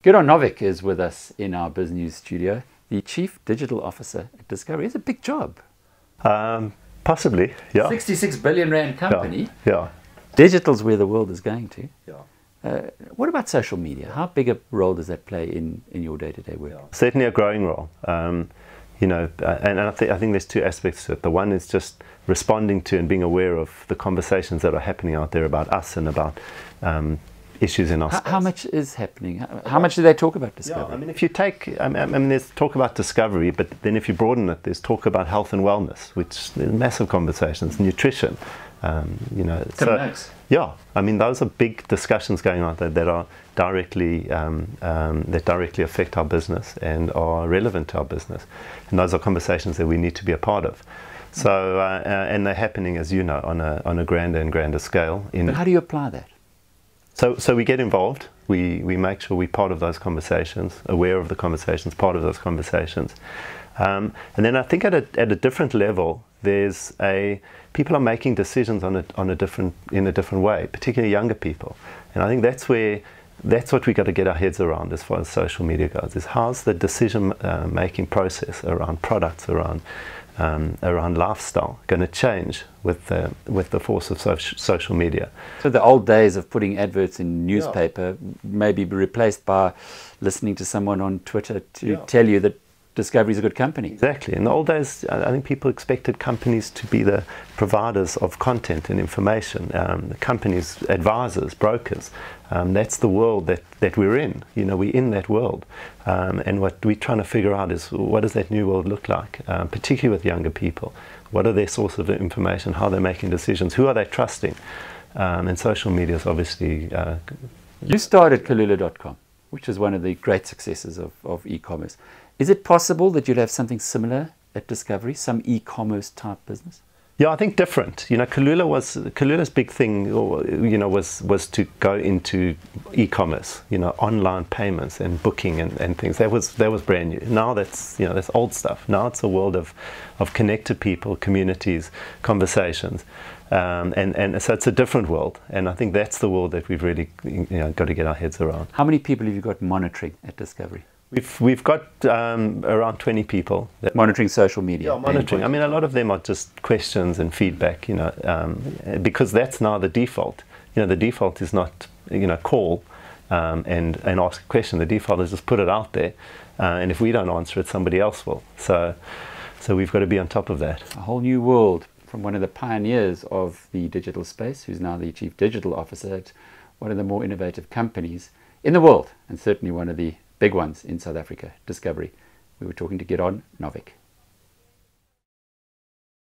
Gidon Novick is with us in our BizNews studio, the Chief Digital Officer at Discovery. It's a big job. Possibly, yeah. 66 billion rand company. Yeah. Digital's where the world is going to. Yeah. What about social media? How big a role does that play in your day-to-day work? Yeah. Certainly a growing role. And I think there's two aspects to it. The one is just responding to and being aware of the conversations that are happening out there about us and about issues in our space. How much is happening? How much do they talk about Discovery? Yeah, I mean, if you take, there's talk about Discovery, but then if you broaden it, there's talk about health and wellness, which there's massive conversations, nutrition, yeah, I mean, those are big discussions going on that are directly affect our business and are relevant to our business, and those are conversations that we need to be a part of. So, and they're happening, as you know, on a grander and grander scale. But how do you apply that? So we get involved. We make sure we're part of those conversations, aware of the conversations, part of those conversations, and then I think at a different level, people are making decisions in a different way, particularly younger people, and I think that's what we got to get our heads around as far as social media goes. Is how's the decision making process around products, around lifestyle going to change with the force of social media? So the old days of putting adverts in newspaper may be replaced by listening to someone on Twitter to tell you that Discovery is a good company. Exactly. In the old days, I think people expected companies to be the providers of content and information. Companies, advisors, brokers. That's the world that we're in. You know, we're in that world. And what we're trying to figure out is, what does that new world look like, particularly with younger people? What are their sources of information? How they're making decisions? Who are they trusting? And social media is obviously... You started Kalula.com, which is one of the great successes of e-commerce. Is it possible that you'd have something similar at Discovery, some e-commerce type business? Yeah, I think different. You know, Kalula's big thing, you know, was to go into e-commerce, you know, online payments and booking and things. That was brand new. Now that's old stuff. Now it's a world of connected people, communities, conversations, and so it's a different world. And I think that's the world that we've really got to get our heads around. How many people have you got monitoring at Discovery? We've got around 20 people that monitoring social media. Yeah, monitoring. I mean, a lot of them are just questions and feedback, you know, because that's now the default. You know, the default is not, you know, call and ask a question. The default is just put it out there, and if we don't answer it, somebody else will. So we've got to be on top of that. A whole new world from one of the pioneers of the digital space, who's now the Chief Digital Officer at one of the more innovative companies in the world, and certainly one of the big ones in South Africa, Discovery. We were talking to Gidon Novick.